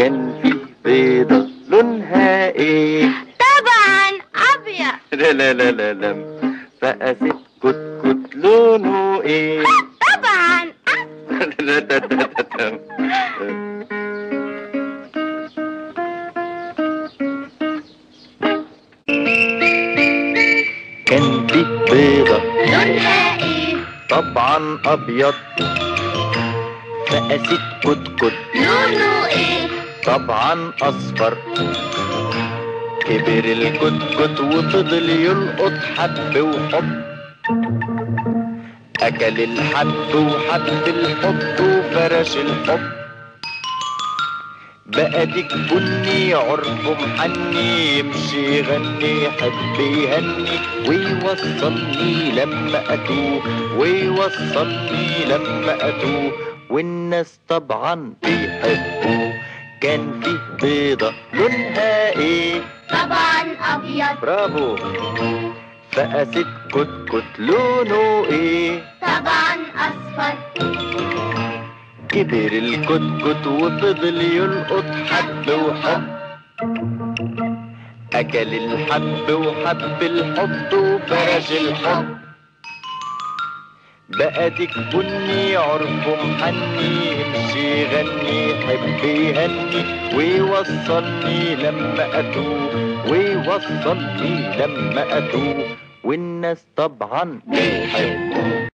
كان في بيضة لونها ايه؟ طبعا ابيض. لا لا لا لا لا. فقست كتكوت لونه ايه؟ طبعا لا لا لا لا. كان في بيضة لونها ايه؟ طبعا ابيض. فقست كتكوت لونه ايه؟ طبعا اصفر. كبر الكتكوت وفضل يلقط حب وحب. اكل الحب وحب الحب وفرش الحب. بقى ديك بني عرفه محني، يمشي يغني يحب يهني ويوصلني لما اتوه، ويوصلني لما اتوه، والناس طبعا بيحبوه. كان فيه بيضة لونها ايه؟ طبعا ابيض. برافو. فقست كتكوت لونه ايه؟ طبعا اصفر. كبر الكتكوت وفضل يلقط حب وحب. اكل الحب وحب الحب وفرش الحب. بقى ديك بني عرفه محني، يمشي يغني يحب يهني ويوصلني لما اتوه، ويوصلني لما اتوه، والناس طبعا بيحبوه.